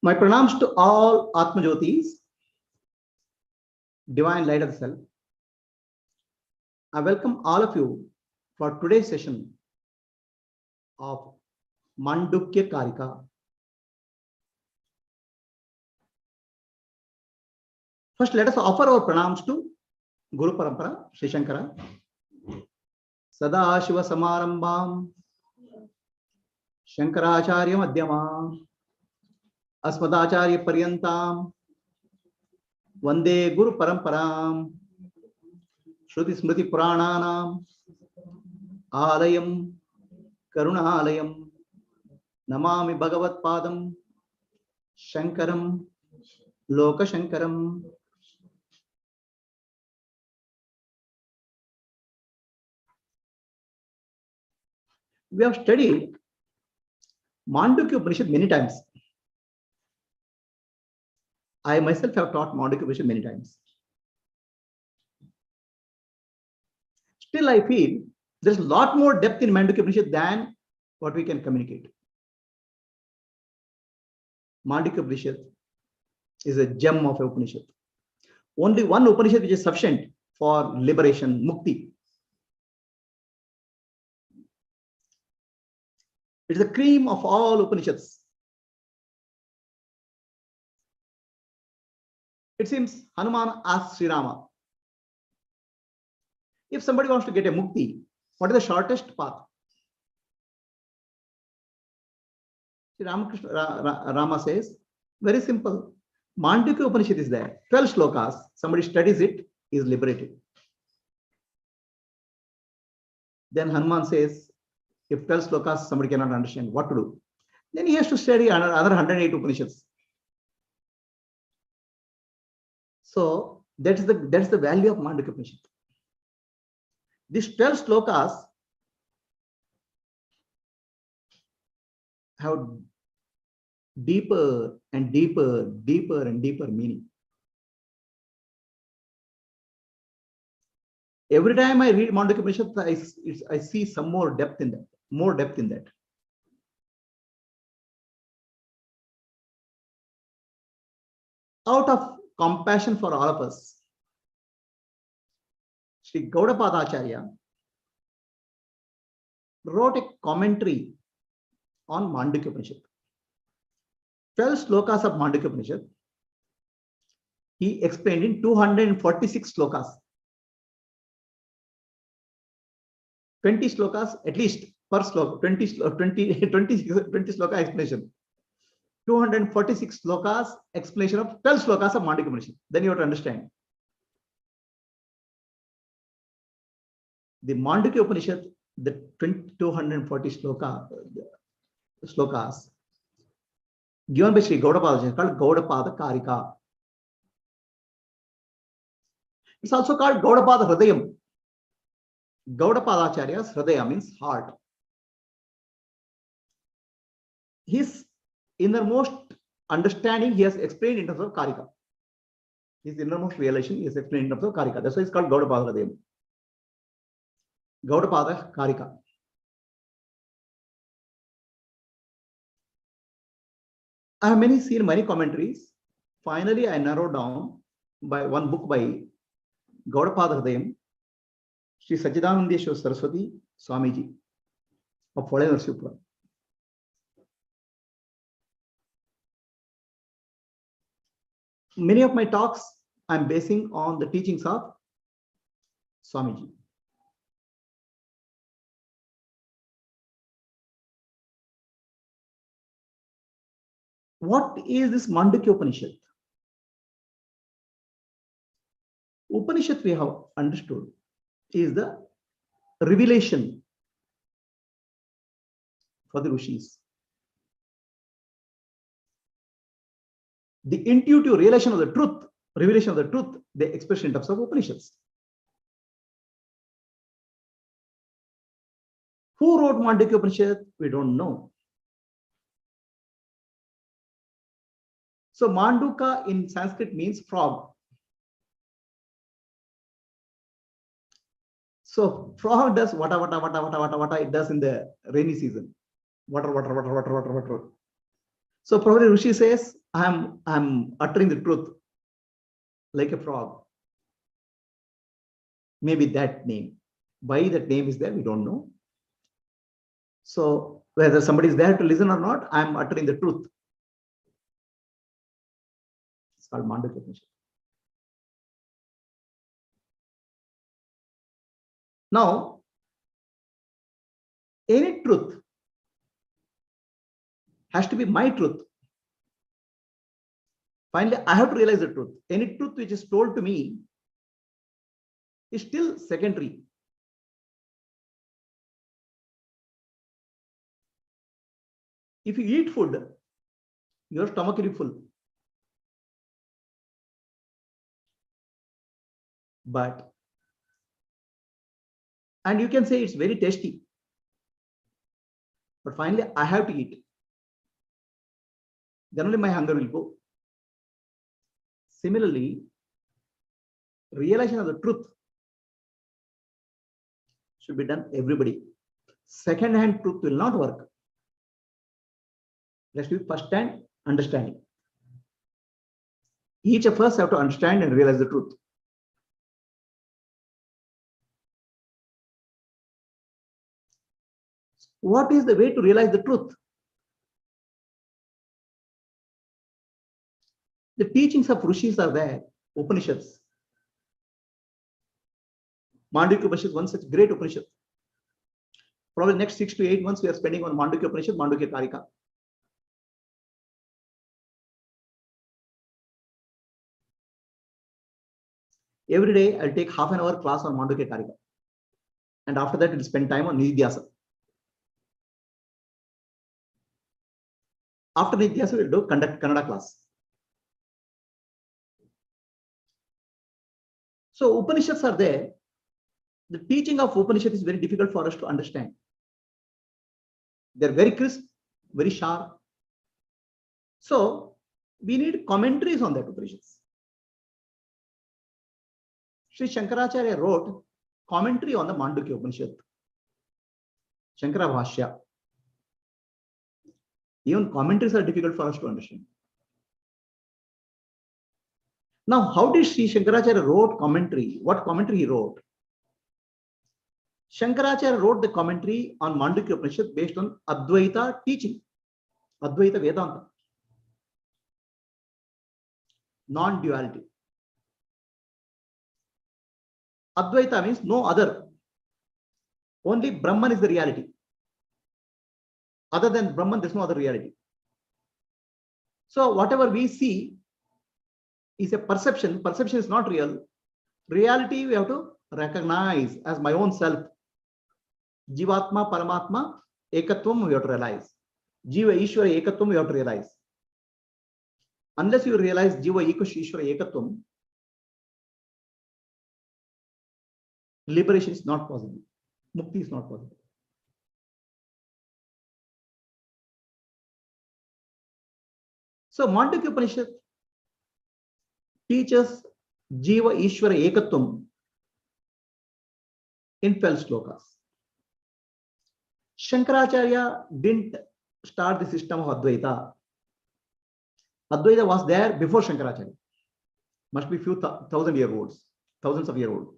My pranams to all Atma Jyotis, divine light of the self. I welcome all of you for today's session of Mandukya Karika. First, let us offer our pranams to Guru Parampara, Sri Shankara. Sada Shiva Samarambam, Shankaracharya Madhyama, Asmadacharya Paryantam, Vande Guru Paramparam, Shruti Smriti Purananam, Alayam, Karuna Alayam, Namami Bhagavat Padam, Shankaram, Loka Shankaram. We have studied Mandukya Upanishad many times. I myself have taught Mandukya Upanishad many times. Still, I feel there's a lot more depth in Mandukya Upanishad than what we can communicate. Mandukya Upanishad is a gem of Upanishad. Only one Upanishad which is sufficient for liberation, mukti. It is the cream of all Upanishads. It seems Hanuman asked Sri Rama, if somebody wants to get a mukti, what is the shortest path? Sri Rama says, very simple. Mandukya Upanishad is there. 12 slokas. Somebody studies it, is liberated. Then Hanuman says, if 12 slokas somebody cannot understand, what to do? Then he has to study another 108 Upanishads. So that's the value of Mandukya Upanishad. These 12 slokas have deeper and deeper meaning. Every time I read Mandukya Upanishad, I see some more depth in that. Out of compassion for all of us, Sri Gaudapada Acharya wrote a commentary on Mandukya Upanishad. 12 slokas of Mandukya Upanishad, he explained in 246 slokas. 20 slokas at least per sloka, 20 sloka explanation. 246 slokas explanation of 12 slokas of Mandukya Upanishad. Then you have to understand. The Mandukya Upanishad, the 240 slokas given by Sri Gaudapada, called Gaudapada Karika. It's also called Gaudapada Hridayam. Gaudapada Acharya's Hridaya means heart. His innermost understanding he has explained in terms of Karika. His innermost realization he has explained in terms of Karika. That's why it's called Gaudapada Hridayam. Gaudapada Karika. I have seen many commentaries. Finally, I narrowed down by one book by Gaudapada Hridayam, Sri Sajjidanandeshwar Saraswati Swamiji of Vole Narsipura. Many of my talks I am basing on the teachings of Swamiji. What is this Mandukya Upanishad? Upanishad we have understood is the revelation for the Rishis. The intuitive revelation of the truth, they express in terms of Upanishads. Who wrote Mandukya Upanishad? We don't know. So Manduka in Sanskrit means frog. So frog does what it does in the rainy season. Water. So probably Rishi says, I'm uttering the truth like a frog. Maybe that name. Why that name is there, we don't know. So whether somebody is there to listen or not, I'm uttering the truth. It's called Mandukya Upanishad. Now, any truth has to be my truth. Finally, I have to realize the truth. Any truth which is told to me is still secondary. If you eat food, your stomach will be full. And you can say it's very tasty. But finally, I have to eat. Then only my hunger will go. Similarly, realization of the truth should be done everybody. Second-hand truth will not work. There should be first-hand understanding. Each of us have to understand and realize the truth. What is the way to realize the truth? The teachings of Rishis are there, Upanishads. Mandukya Upanishad is one such great Upanishad. Probably next 6 to 8 months we are spending on Mandukya Upanishad, Mandukya Karika. Every day I'll take half an hour class on Mandukya Karika. And after that, we'll spend time on Nidhyasa. After Nidhyasa, we'll do conduct Kannada class. So Upanishads are there. The teaching of Upanishad is very difficult for us to understand. They're very crisp, very sharp. So we need commentaries on that Upanishads. Sri Shankaracharya wrote commentary on the Mandukya Upanishad. Shankara Bhashya. Even commentaries are difficult for us to understand. Now, how did Sri Shankaracharya wrote commentary? What commentary he wrote? Shankaracharya wrote the commentary on Mandukya Upanishad based on Advaita teaching, Advaita Vedanta, non-duality. Advaita means no other. Only Brahman is the reality. Other than Brahman, there's no other reality. So whatever we see is a perception. Perception is not real. Reality we have to recognize as my own self. Jivatma, Paramatma, Ekatvam we have to realize. Jiva, Ishvara, Ekatvam we have to realize. Unless you realize Jiva, Ishvara, Ekatvam, liberation is not possible. Mukti is not possible. So Mandukya Upanishad teaches Jiva, Ishvara, Ekatvam in 12 slokas. Shankaracharya didn't start the system of Advaita. Advaita was there before Shankaracharya. Must be few thousand year olds, thousands of year old.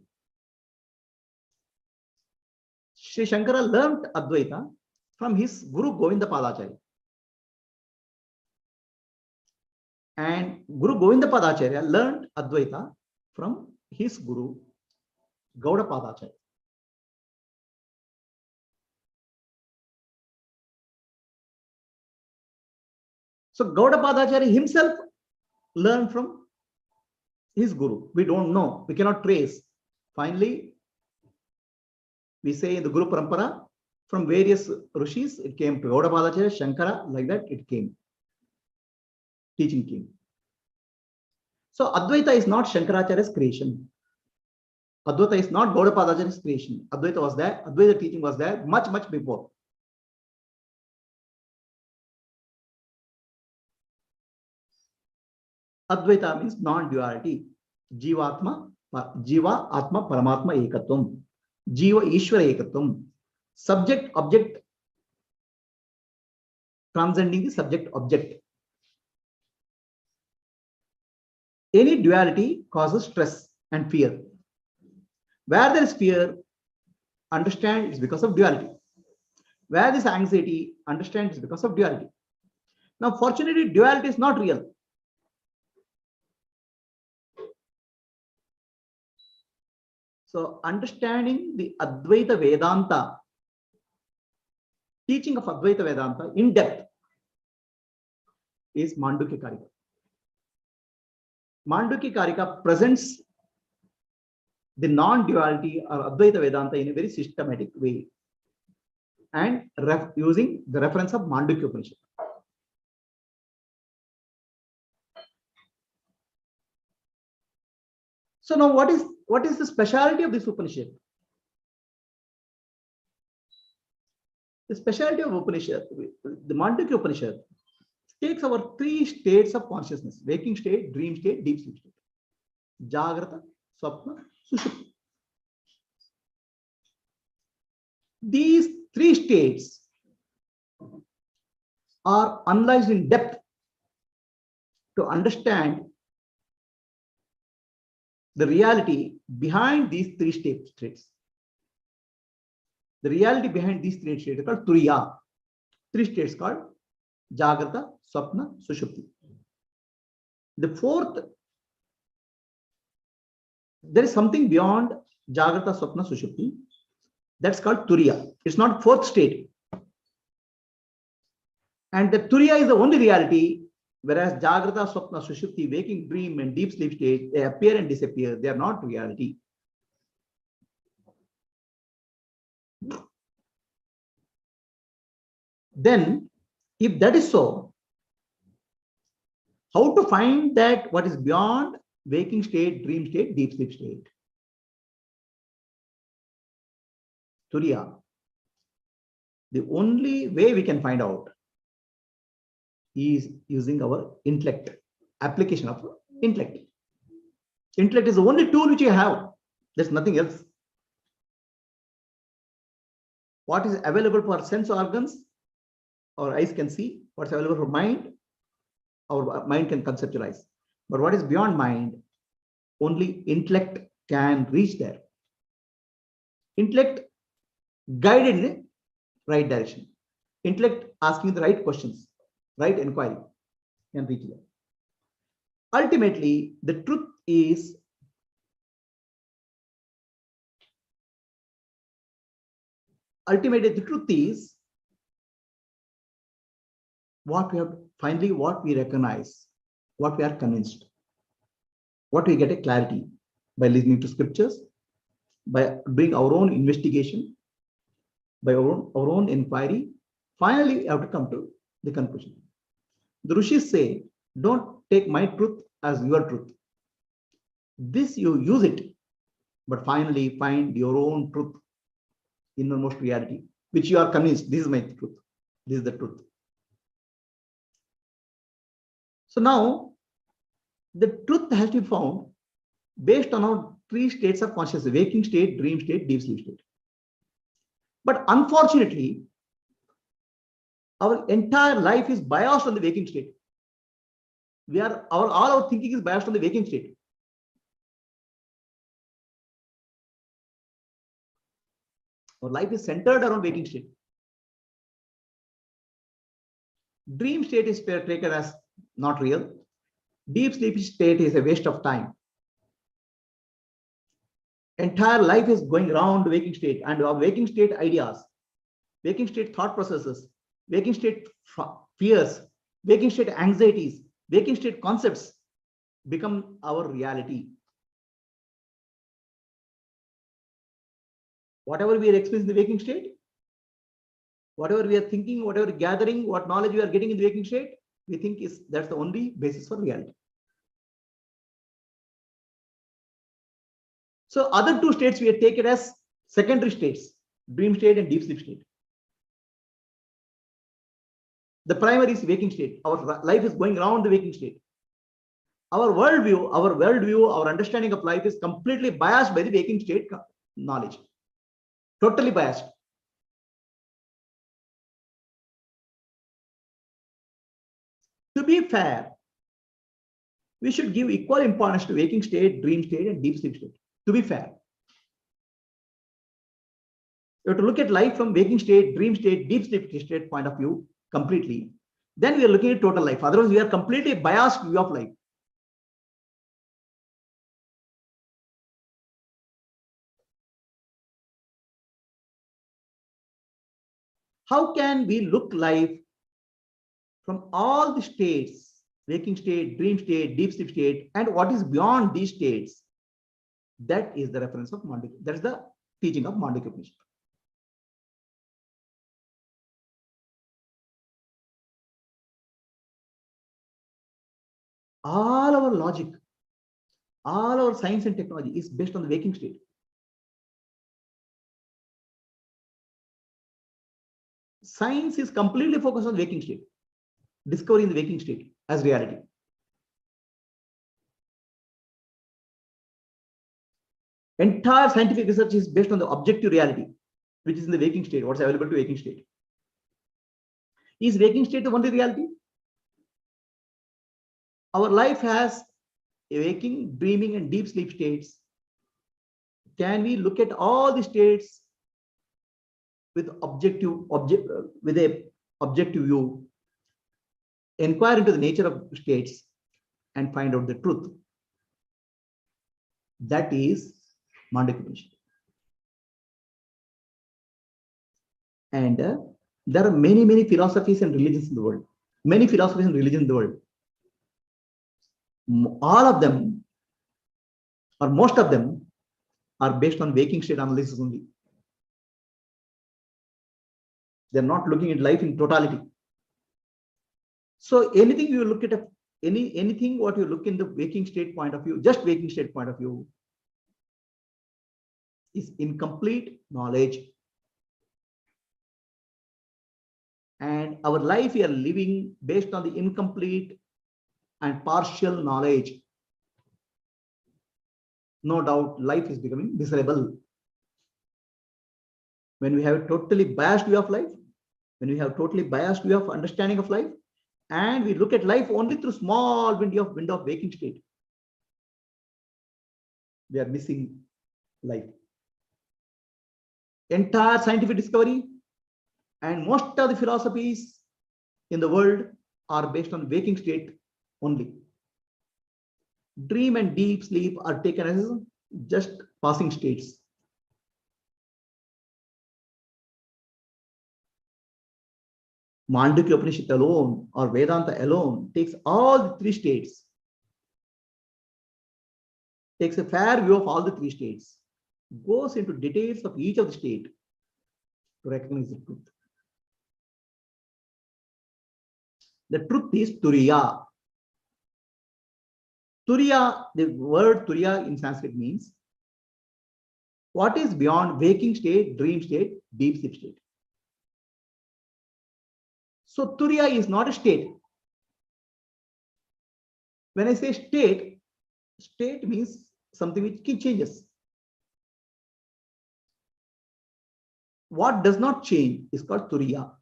Sri Shankara learned Advaita from his Guru Govinda Padacharya. And Guru Govinda Padacharya learned Advaita from his Guru Gauda Padacharya. So Gauda Padacharya himself learned from his Guru. We don't know. We cannot trace. Finally, we say in the Guru Parampara, from various Rishis, it came to Gauda Padacharya, Shankara, like that it came. Teaching came. So Advaita is not Shankaracharya's creation. Advaita is not Gauda Padacharya's creation. Advaita was there. Advaita teaching was there much, much before. Advaita means non-duality. Jiva, Atma, Paramatma, Ekatvam. Jiva, Ishvara, Ekatvam. Subject, object, transcending the subject, object. Any duality causes stress and fear. Where there is fear, understand it's because of duality. Where there is anxiety, understand it's because of duality. Now, fortunately, duality is not real. So, understanding the Advaita Vedanta, teaching of Advaita Vedanta in depth, is Mandukya Karika. Mandukya Karika presents the non-duality or Advaita Vedanta in a very systematic way and using the reference of Mandukya Upanishad. So now what is the speciality of this Upanishad? The speciality of Upanishad, the Mandukya Upanishad, takes our three states of consciousness: waking state, dream state, deep sleep state. Jagrata, Swapna, Sushupti. These three states are analyzed in depth to understand the reality behind these three states. The reality behind these three states are called Turiya. Three states called Jagrata, Swapna, Sushupti. The fourth, there is something beyond Jagrata, Swapna, Sushupti. That's called Turiya. It's not fourth state. And the Turiya is the only reality, whereas Jagrata, Swapna, Sushupti, waking, dream, and deep sleep state, they appear and disappear. They are not reality. Then, if that is so, how to find that what is beyond waking state, dream state, deep sleep state? Turiya. The only way we can find out is using our intellect, application of intellect. Intellect is the only tool which you have. There's nothing else. What is available for sense organs, our eyes can see. What's available for mind, our mind can conceptualize. But what is beyond mind, only intellect can reach there. Intellect guided in the right direction. Intellect asking the right questions, right inquiry, can reach there. Ultimately, the truth is what we have finally, what we recognize, what we are convinced, what we get a clarity by listening to scriptures, by doing our own investigation, by our own inquiry. Finally, we have to come to the conclusion. The Rishis say, don't take my truth as your truth. This you use it, but finally find your own truth, innermost reality, which you are convinced, this is my truth, this is the truth. So now, the truth has to be found based on our three states of consciousness: waking state, dream state, deep sleep state. But unfortunately, our entire life is biased on the waking state. All our thinking is biased on the waking state. Our life is centered around waking state. Dream state is taken as not real. Deep sleep state is a waste of time. Entire life is going around waking state, and our waking state ideas, waking state thought processes, waking state fears, waking state anxieties, waking state concepts become our reality. Whatever we are experiencing in the waking state, whatever we are thinking, whatever gathering, what knowledge we are getting in the waking state, we think that's the only basis for reality. So other two states we have taken as secondary states, dream state and deep sleep state. The primary is waking state. Our life is going around the waking state. Our worldview, our understanding of life is completely biased by the waking state knowledge. Totally biased. To be fair, we should give equal importance to waking state, dream state, and deep sleep state, to be fair. You have to look at life from waking state, dream state, deep sleep state point of view completely. Then we are looking at total life. Otherwise, we are completely biased view of life. How can we look life from all the states, waking state, dream state, deep sleep state, and what is beyond these states? That is the reference of Mandukya. That is the teaching of Mandukya Upanishad. All our logic, all our science and technology is based on the waking state. Science is completely focused on waking state, discovering the waking state as reality. Entire scientific research is based on the objective reality, which is in the waking state, what's available to waking state. Is waking state the only reality? Our life has a waking, dreaming, and deep sleep states. Can we look at all the states with a objective view, inquire into the nature of states, and find out the truth? That is Mandukya Upanishad. And there are many philosophies and religions in the world. Many philosophies and religions in the world. All of them, or most of them, are based on waking state analysis only. They're not looking at life in totality. So anything you look at, anything what you look in the waking state point of view, just waking state point of view, is incomplete knowledge. And our life we are living based on the incomplete and partial knowledge. No doubt life is becoming miserable. When we have a totally biased view of life, when we have totally biased view of understanding of life, and we look at life only through small window of waking state, we are missing life. Entire scientific discovery and most of the philosophies in the world are based on waking state only. Dream and deep sleep are taken as just passing states. Mandukya Upanishad alone or Vedanta alone takes all the three states, takes a fair view of all the three states, goes into details of each of the state to recognize the truth. The truth is Turiya. Turiya, the word Turiya in Sanskrit means what is beyond waking state, dream state, deep sleep state. So Turiya is not a state. When I say state, state means something which changes. What does not change is called Turiya.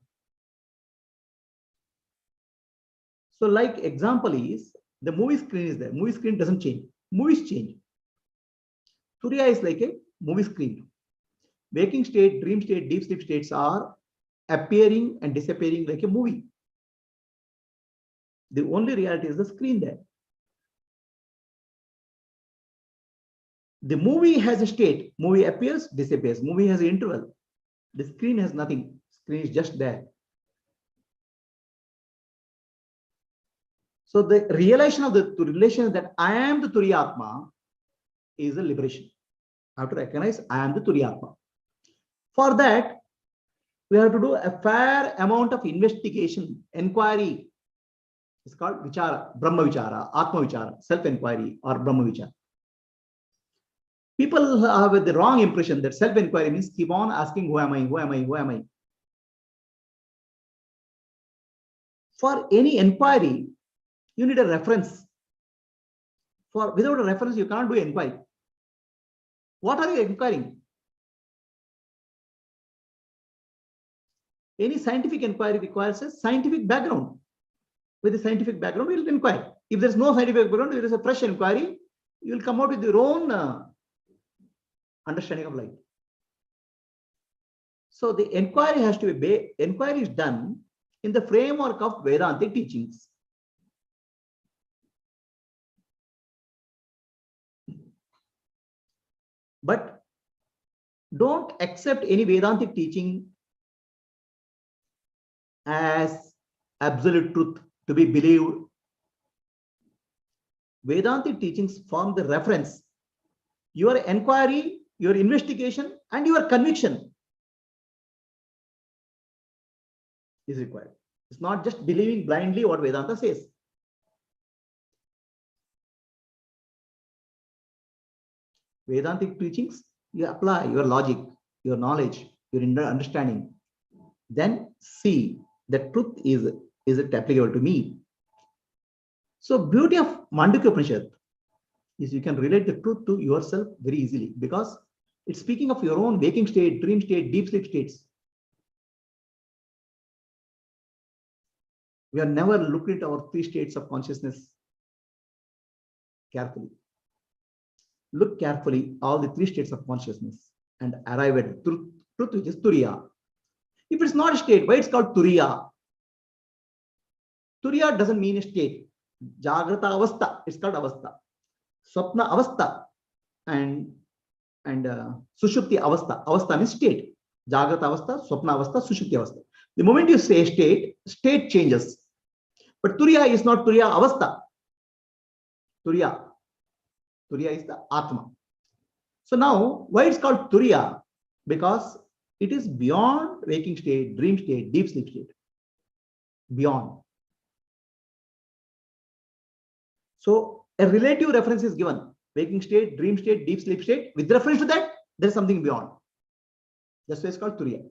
So like example is, the movie screen is there. Movie screen doesn't change. Movies change. Turiya is like a movie screen. Waking state, dream state, deep sleep states are appearing and disappearing like a movie. The only reality is the screen there. The movie has a state. Movie appears, disappears. Movie has an interval. The screen has nothing. Screen is just there. So the realization of the relation that I am the Turiya Atma is a liberation. I have to recognize I am the Turiya Atma. For that, we have to do a fair amount of investigation, inquiry. It's called Vichara, Brahma Vichara, Atma Vichara, self-enquiry or Brahma Vichara. People have the wrong impression that self-enquiry means keep on asking, who am I, who am I, who am I? For any inquiry, you need a reference. Without a reference, you can't do inquiry. What are you inquiring? Any scientific inquiry requires a scientific background. With a scientific background, we will inquire. If there's no scientific background, there is a fresh inquiry, you will come out with your own understanding of life. So the inquiry has to be, inquiry is done in the framework of Vedantic teachings. But don't accept any Vedantic teaching as absolute truth to be believed. Vedantic teachings form the reference. Your inquiry, your investigation, and your conviction is required. It's not just believing blindly what Vedanta says. Vedantic teachings, you apply your logic, your knowledge, your understanding. Then see that truth is it applicable to me. So beauty of Mandukya Upanishad is you can relate the truth to yourself very easily, because it's speaking of your own waking state, dream state, deep sleep states. We have never looked at our three states of consciousness carefully. Look carefully all the three states of consciousness and arrive at truth which is Turiya. If it's not a state, why it's called Turiya? Turiya doesn't mean a state. Jagrata Avastha, it's called Avastha. Swapna Avastha and Sushupti Avastha. Avastha means state. Jagrata Avastha, Swapna Avastha, Sushupti Avastha. The moment you say state changes. But Turiya is not Turiya Avastha. Turiya is the Atma. So now, why it's called Turiya? Because it is beyond waking state, dream state, deep sleep state. Beyond. So a relative reference is given. Waking state, dream state, deep sleep state. With reference to that, there is something beyond. That's why it's called Turiya.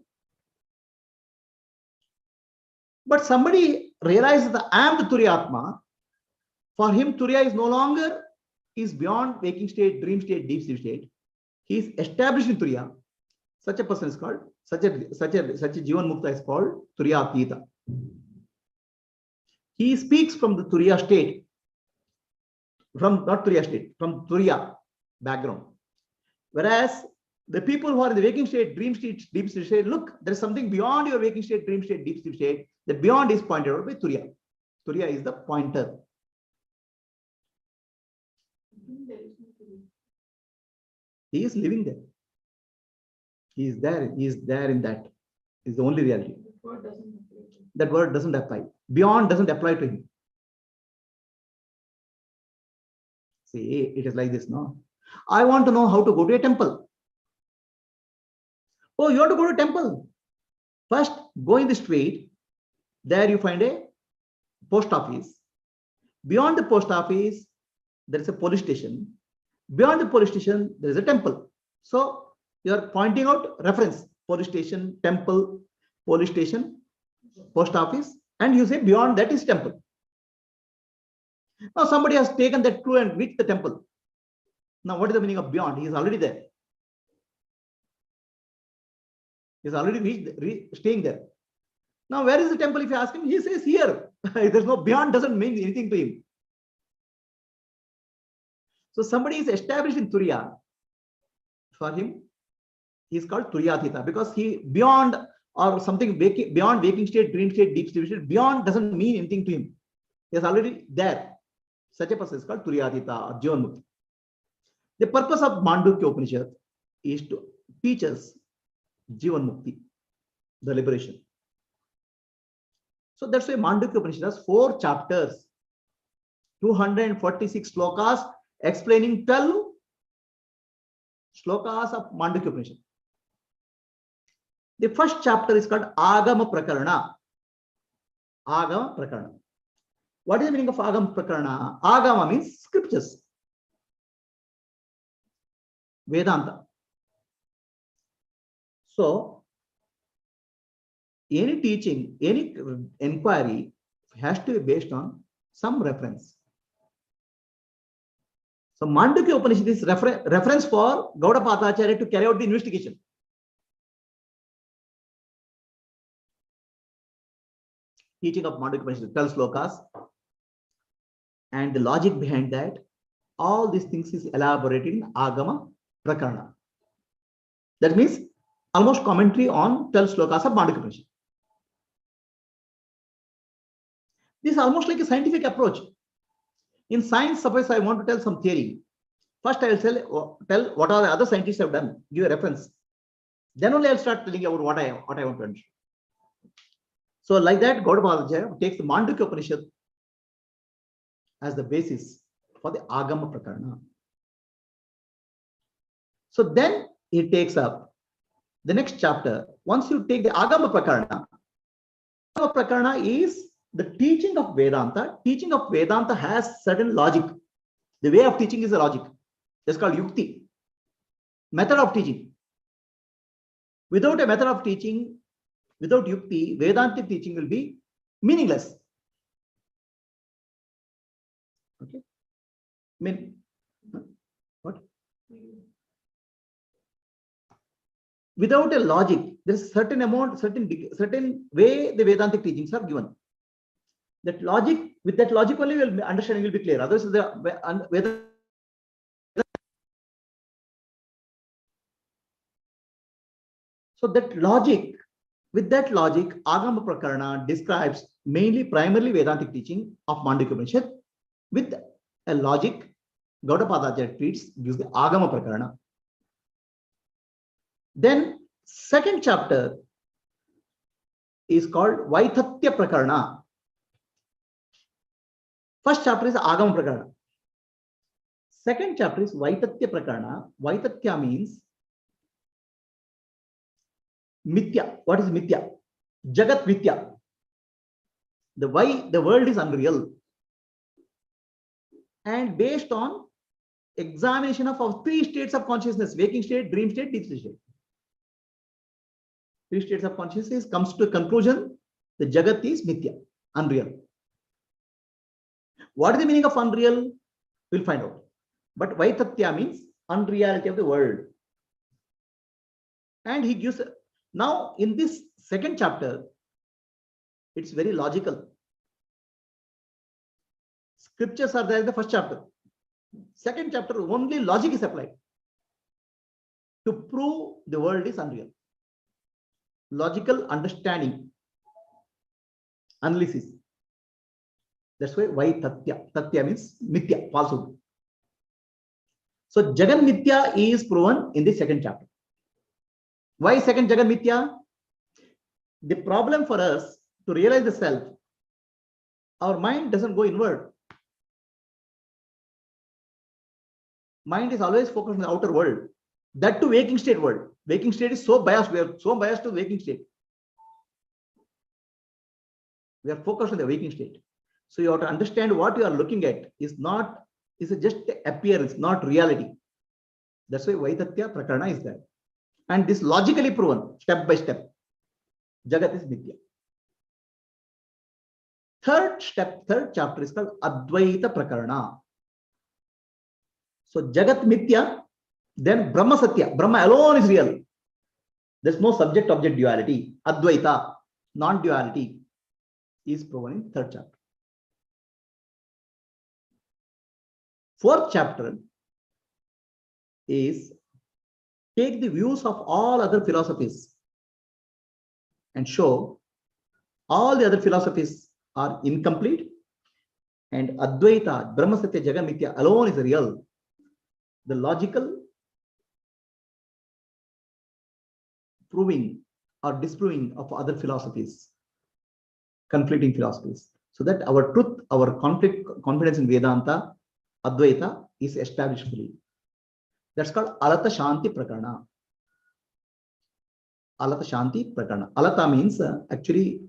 But somebody realizes that I am the Turiya Atma. For him, Turiya is no longer beyond waking state, dream state, deep sleep state. He is established in Turiya. Such a person is called, such a Jivan Mukta is called Turiya Atita. He speaks from the Turiya state, from not Turiya state, from Turiya background. Whereas the people who are in the waking state, dream state, deep sleep state, look, there is something beyond your waking state, dream state, deep sleep state. The beyond is pointed out by Turiya. Turiya is the pointer. He is living there. He is there. He is there in that. Is the only reality. That word doesn't apply. Beyond doesn't apply to him. See, it is like this, no? I want to know how to go to a temple. Oh, you want to go to a temple? First, go in the street. There you find a post office. Beyond the post office, there is a police station. Beyond the police station, there is a temple. So you are pointing out reference: police station, temple, police station, post office, and you say beyond that is temple. Now somebody has taken that clue and reached the temple. Now what is the meaning of beyond? He is already there. He is already staying there. Now where is the temple? If you ask him, he says here. There's no beyond, doesn't mean anything to him. So somebody is established in Turiya. For him, he is called Turiyatita, because he beyond or something beyond waking state, dream state, deep sleep state, beyond doesn't mean anything to him. He is already there. Such a person is called Turiyatita or Jivan Mukti. The purpose of Mandukya Upanishad is to teach us Jivan Mukti, the liberation. So that's why Mandukya Upanishad has 4 chapters, 246 slokas explaining 12 slokas of Mandukya Upanishad. The first chapter is called Agama Prakarana. Agama Prakarana. What is the meaning of Agama Prakarana? Agama means scriptures. Vedanta. So, any teaching, any inquiry has to be based on some reference. So, Mandukya Upanishad is reference for Gaudapada Acharya to carry out the investigation. Teaching of Mandukya Upanishad, 12 slokas. and the logic behind that, all these things is elaborated in Agama Prakarana. That means almost commentary on 12 slokas of Mandukya Upanishad. This is almost like a scientific approach. In science, suppose I want to tell some theory. First, I will tell what are the other scientists have done, give a reference. Then only I'll start telling you about what I want to understand. So, like that, Gaudapada takes the Mandukya Upanishad as the basis for the Agama Prakarana. So then he takes up the next chapter. Once you take the Agama Prakarana is the teaching of Vedanta. Teaching of Vedanta has certain logic. The way of teaching is a logic. That's called yukti. Method of teaching. Without a method of teaching, without yukti, Vedantic teaching will be meaningless. Okay. I mean, what? Without a logic, there is certain amount, certain way the Vedantic teachings are given. That logic, with that logic only, understanding will be clear. Otherwise, the so that logic, with that logic, Agama Prakarana describes primarily Vedantic teaching of Mandukya Upanishad. With a logic, Gaudapada gives the Agama Prakarana. Then second chapter is called Vaithatya Prakarana. First chapter is Agama Prakarana. Second chapter is Vaithatya Prakarana. Vaithatya means Mithya. What is Mithya? Jagat Mithya. The world is unreal. And based on examination of our three states of consciousness: waking state, dream state, deep sleep state. Three states of consciousness comes to a conclusion: the Jagat is Mithya, unreal. What is the meaning of unreal? We'll find out. But Vaithatya means unreality of the world. And he gives, now in this second chapter, it's very logical. Scriptures are there in the first chapter. Second chapter, only logic is applied to prove the world is unreal. Logical understanding, analysis. That's why Tatya. Tatya means Mithya, falsehood. So Jagan Mithya is proven in the second chapter. Why second Jagan Mithya? The problem for us to realize the self, our mind doesn't go inward. Mind is always focused on the outer world. That to waking state world. Waking state is so biased. We are so biased to the waking state. We are focused on the waking state. So you have to understand what you are looking at is just appearance, not reality. That's why Vaithatya Prakarana is there. And this logically proven, step by step. Jagat is Mithya. Third chapter is called Advaita Prakarana. So Jagat Mithya, then Brahma Satya. Brahma alone is real. There's no subject-object duality. Advaita, non-duality, is proven in third chapter. Fourth chapter is take the views of all other philosophies and show all the other philosophies are incomplete and Advaita, Brahma Satya, Jagat Mithya alone is real. The logical proving or disproving of other philosophies, conflicting philosophies, so that our truth, our confidence in Vedanta, Advaita, is established fully. That's called Alata Shanti Prakarana. Alata Shanti Prakarana. Alata means actually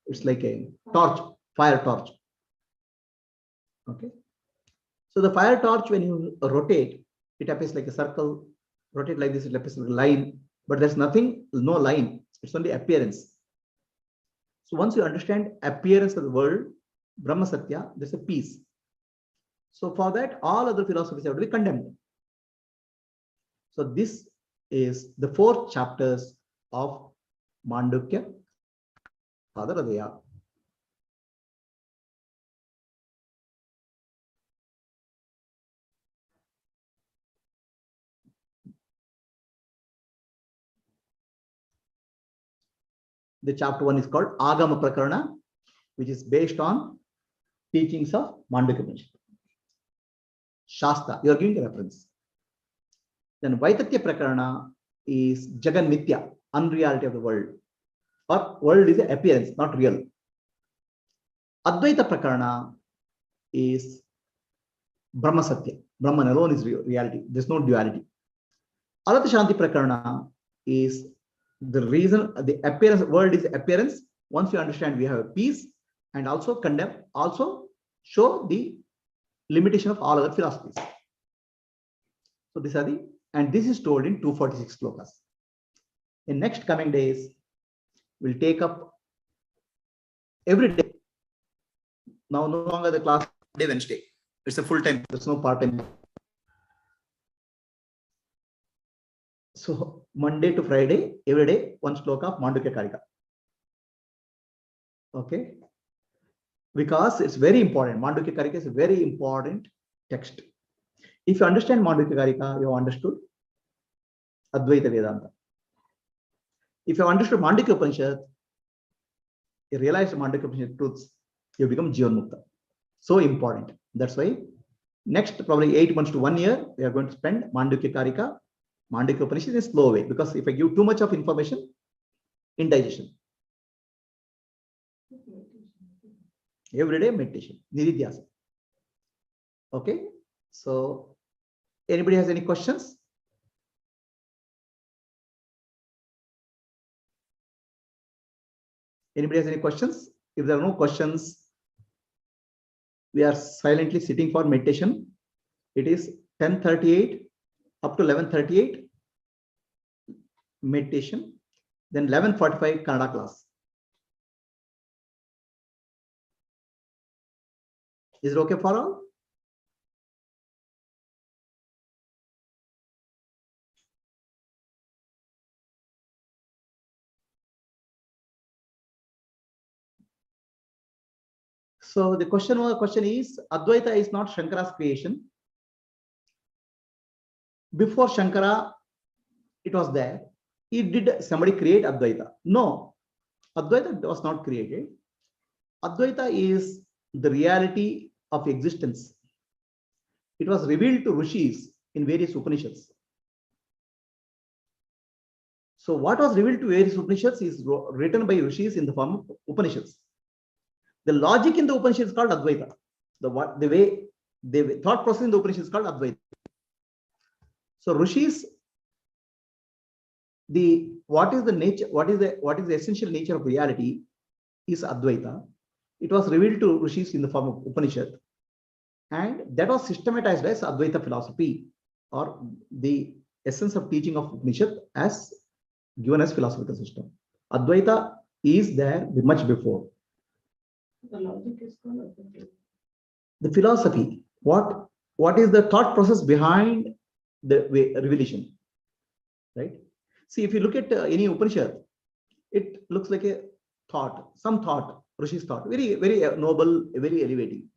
it's like a torch, fire torch. Okay. So the fire torch, when you rotate, it appears like a circle. Rotate like this, it appears like a line. But there's nothing, no line. It's only appearance. So once you understand appearance of the world, Brahma Satya, there's a peace. So for that, all other philosophies have to be condemned. So this is the 4 chapters of Mandukya Padradaya. The chapter 1 is called Agama Prakarana, which is based on teachings of Mandukya Upanishad. Shastra, you are giving a reference. Then Vaitatya Prakarana is Jagan Mithya, unreality of the world. Or world is an appearance, not real. Advaita Prakarana is Brahma Satya. Brahman alone is reality. There's no duality. Arata Shanti Prakarana is the reason, the appearance, world is appearance. Once you understand, we have a peace, and also condemn, also show the limitation of all other philosophies. So these are the, and this is told in 246 slokas. In next coming days, we'll take up every day. Now no longer the class day Wednesday. It's a full time. There's no part time. So Monday to Friday, every day, one sloka of Mandukya Karika. Okay. Because it's very important. Mandukya Karika is a very important text. If you understand Mandukya Karika, you have understood Advaita Vedanta. If you have understood Mandukya Upanishad, you realize Mandukya Upanishad truths, you become Jivan Mukta. So important. That's why next probably 8 months to 1 year, we are going to spend Mandukya Karika, Mandukya Upanishad in a slow way. Because if I give too much of information, indigestion. Everyday meditation, Nididhyasa. Okay. So anybody has any questions? Anybody has any questions? If there are no questions, we are silently sitting for meditation. It is 10:38 up to 11:38 meditation, then 11:45 Kannada class. Is it okay for all? So the question is, Advaita is not Shankara's creation. Before Shankara, it was there. Did somebody create Advaita? No, Advaita was not created. Advaita is the reality of existence. It was revealed to rishis in various Upanishads. So what was revealed to various Upanishads is written by rishis in the form of Upanishads. The logic in the Upanishad is called Advaita. The thought process in the Upanishad is called Advaita. So rishis, what is the essential nature of reality is Advaita. It was revealed to rishis in the form of Upanishad, and that was systematized as Advaita philosophy, or the essence of teaching of Upanishad as given as philosophical system. Advaita is there much before. The logic is called Advaita. The philosophy, what is the thought process behind the revelation, right? See, if you look at any Upanishad, it looks like a thought, some thought, Rishi's thought, very, very noble, very elevating.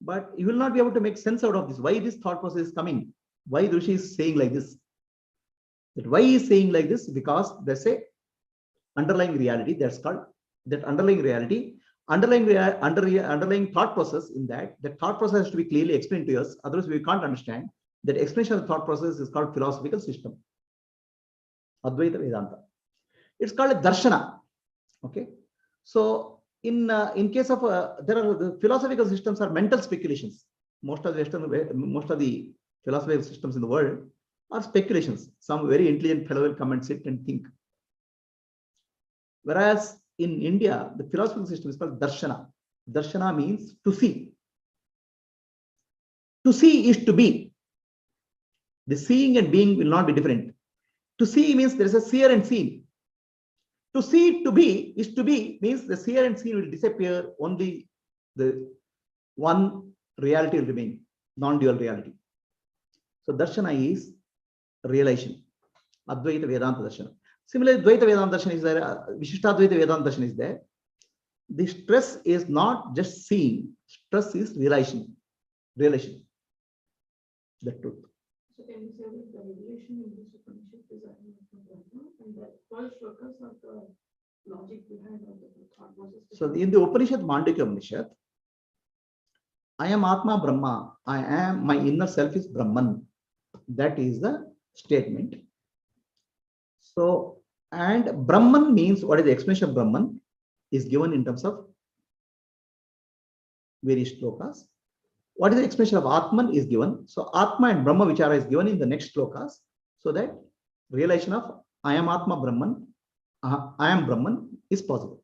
But you will not be able to make sense out of this. Why this thought process is coming? Why Rishi is saying like this? That why he is saying like this? Because there's a underlying reality that's called that underlying reality. Underlying thought process in that. The thought process has to be clearly explained to us. Otherwise, we can't understand. That explanation of the thought process is called philosophical system. Advaita Vedanta. It's called a darshana. Okay. So in case of there are the philosophical systems are mental speculations. Most of the philosophical systems in the world are speculations. Some very intelligent fellow will come and sit and think. Whereas in India, the philosophical system is called darshana. Darshana means to see. To see is to be. The seeing and being will not be different. To see means there is a seer and seen. To see to be is to be means the seer and seen will disappear. Only the one reality will remain, non-dual reality. So darshana is realization. Advaita Vedanta Darshana. Similarly, Dvaita Vedanta Darshana is there. Vishishtadvaita Vedanta Darshana is there. The stress is not just seeing. Stress is realization. Realization. The truth. So can you say that the revelation in this Upanishad is from Brahma, and the 12 shlokas of the logic behind all the thought process. So in the Upanishad, Mandukya Upanishad, I am Atma Brahma. I am, my inner self is Brahman. That is the statement. So, and Brahman means, what is the explanation of Brahman is given in terms of various shlokas. What is the explanation of Atman is given. So Atma and Brahma Vichara is given in the next shlokas, so that realization of I am Atma Brahman, I am Brahman is possible.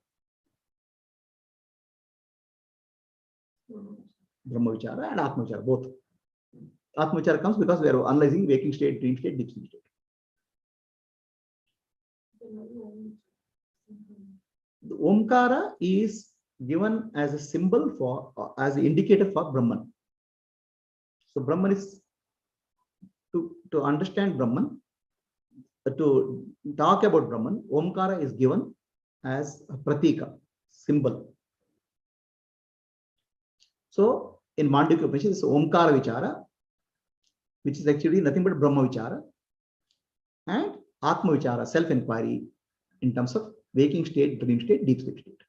Brahma Vichara and Atma Vichara, both. Atma Vichara comes because we are analyzing waking state, dream state, deep sleep state. The Omkara is given as a symbol for, as an indicator for Brahman. So Brahman is, to understand Brahman, to talk about Brahman, Omkara is given as a pratika, symbol. So in Mandukya Upanishad, it's Omkara Vichara, which is actually nothing but Brahma Vichara, and Atma Vichara, self-enquiry in terms of waking state, dream state, deep sleep state.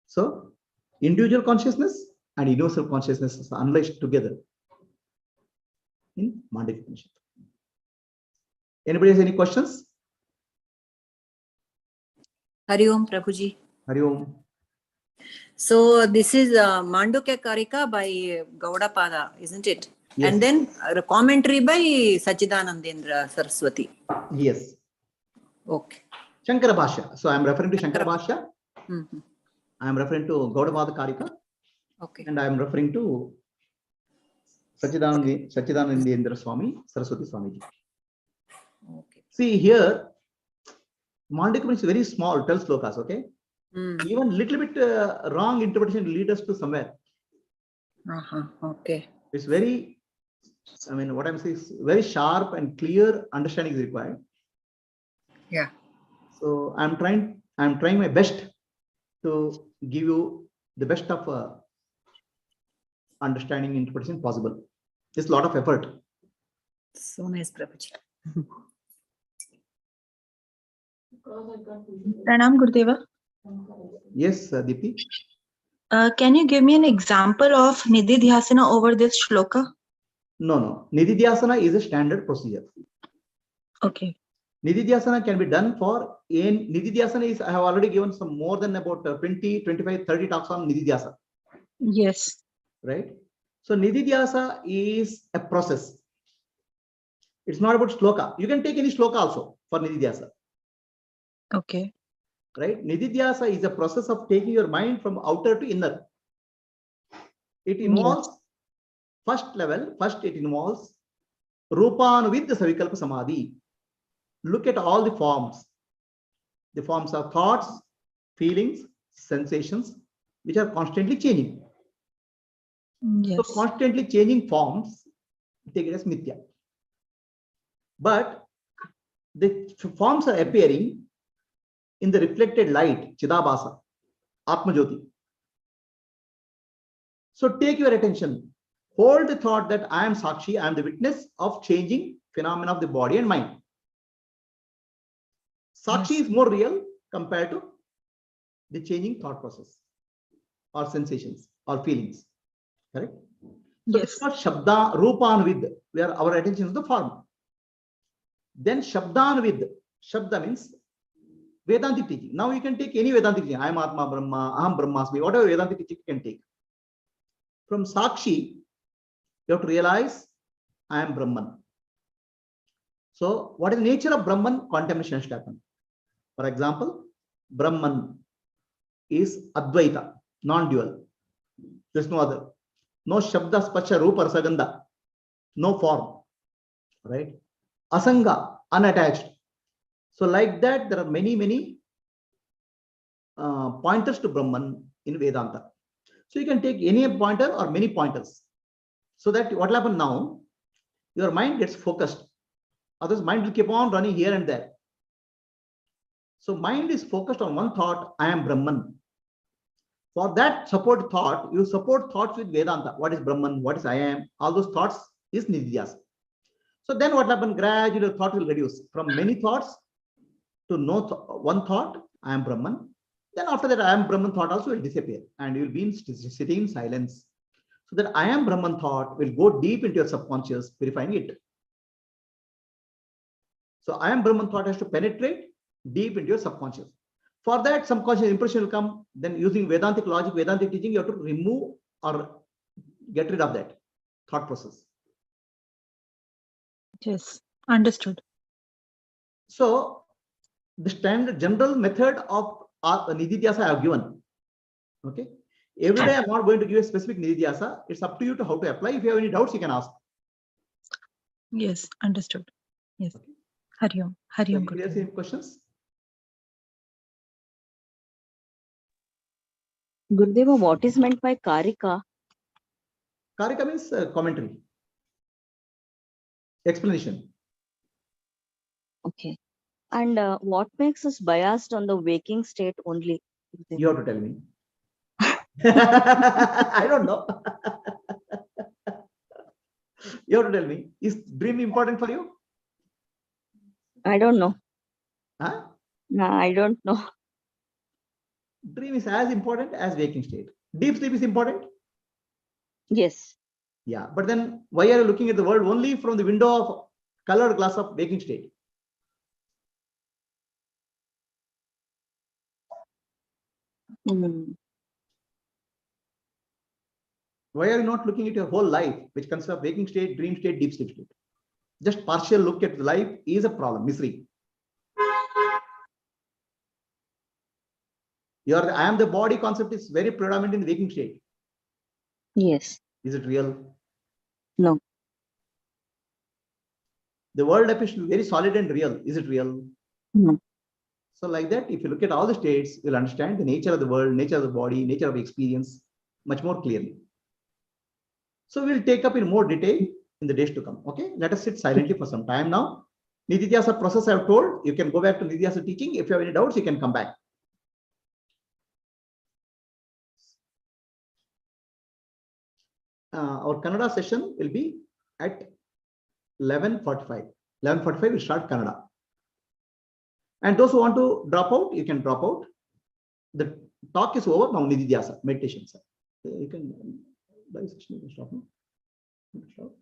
So individual consciousness and universal consciousness are unleashed together in Mandukya Upanishad. Anybody has any questions? Hari Om, Prabhuji. Hari Om. So this is Mandukya Karika by Gaudapada, isn't it? Yes. And then a commentary by Sachidanandendra Saraswati. Yes. Okay. Shankara Bhashya. So I am referring to Shankara Bhashya. Mm-hmm. I am referring to Gaudapada Karika. Okay. And I am referring to Sachidanandendra Swami, Saraswati Swamiji. Okay. See here, Mandukya is very small, 12 slokas, okay? Even little bit wrong interpretation will lead us to somewhere. Okay. It's very, I mean, what I'm saying is very sharp and clear understanding is required. Yeah. So I'm trying my best to give you the best of understanding interpretation possible. It's a lot of effort. So nice, Prabhuji. Pranam Gurudeva. Yes, Deepti. Can you give me an example of Nidhi Dhyasana over this shloka? No. Nidhi Dhyasana is a standard procedure. Okay. Nidhi Dhyasana can be done for, in Nidhi Dhyasana is, I have already given some more than about 20, 25, 30 talks on Nidhi Dhyasana. Yes. Right? So Nidhi Dhyasana is a process. It's not about shloka. You can take any shloka also for Nidhi Dhyasana. Okay. Right? Nidhi Dhyasana is a process of taking your mind from outer to inner. It involves, first it involves Rupanuvid Savikalpa Samadhi. Look at all the forms. The forms of thoughts, feelings, sensations, which are constantly changing. Yes. So constantly changing forms, take it as mithya. But the forms are appearing in the reflected light, Chidabhasa, Atma Jyoti. So take your attention. Hold the thought that I am Sakshi, I am the witness of changing phenomena of the body and mind. Sakshi is more real compared to the changing thought process or sensations or feelings. Correct? So Yes. it's not Shabda, Rupanvid, where our attention is the form. Then Shabdanvid. Shabda means Vedantic teaching. Now you can take any Vedantic teaching. I am Atma Brahma, Aham Brahmasmi, whatever Vedantic teaching you can take. From Sakshi, you have to realize I am Brahman. So what is the nature of Brahman? Contamination has to happen. For example, Brahman is Advaita, non-dual. There's no other. No Shabda, Spacha, Rupa, Rasagandha. No form. Right? Asanga, unattached. So like that, there are many pointers to Brahman in Vedanta. So you can take any pointer or many pointers. So that what will happen now, your mind gets focused. Otherwise, mind will keep on running here and there. So mind is focused on one thought, I am Brahman. For that support thought, you support thoughts with Vedanta. What is Brahman? What is I am? All those thoughts is Nidhi Dhyasana. So then what will happen? Gradually, thought will reduce from many thoughts to know one thought, I am Brahman. Then after that, I am Brahman thought also will disappear and you will be sitting in silence. So that I am Brahman thought will go deep into your subconscious, purifying it. So I am Brahman thought has to penetrate deep into your subconscious. For that, subconscious impression will come. Then using Vedantic logic, Vedantic teaching, you have to remove or get rid of that thought process. Yes, understood. So the standard general method of Nididhyasa I have given. Okay. Every day I'm not going to give a specific Nididhyasa. It's up to you to how to apply. If you have any doubts, you can ask. Yes, understood. Yes. Okay. Hari Om. Hari Om. Anybody else any questions? Gurudeva, what is meant by Karika? Karika means commentary, explanation. Okay. And what makes us biased on the waking state only? You have to tell me. I don't know. You have to tell me. Is dream important for you? I don't know. Huh? No, I don't know. Dream is as important as waking state. Deep sleep is important. Yes. Yeah, but then why are you looking at the world only from the window of colored glass of waking state? Hmm. Why are you not looking at your whole life, which consists of waking state, dream state, deep sleep state? Just partial look at life is a problem, misery. I am the body concept is very predominant in the waking state. Yes. Is it real? No. The world appears to be very solid and real. Is it real? No. So like that, if you look at all the states, you'll understand the nature of the world, nature of the body, nature of experience much more clearly. So we'll take up in more detail in the days to come. Okay, let us sit silently for some time now. Nididhyasa process I have told. You can go back to Nididhyasa teaching. If you have any doubts, you can come back. Our Kannada session will be at 11:45. 11:45 we'll start Kannada. And those who want to drop out, you can drop out. The talk is over now. Nididhyasa meditation. Sir. You can. Stop now. Stop.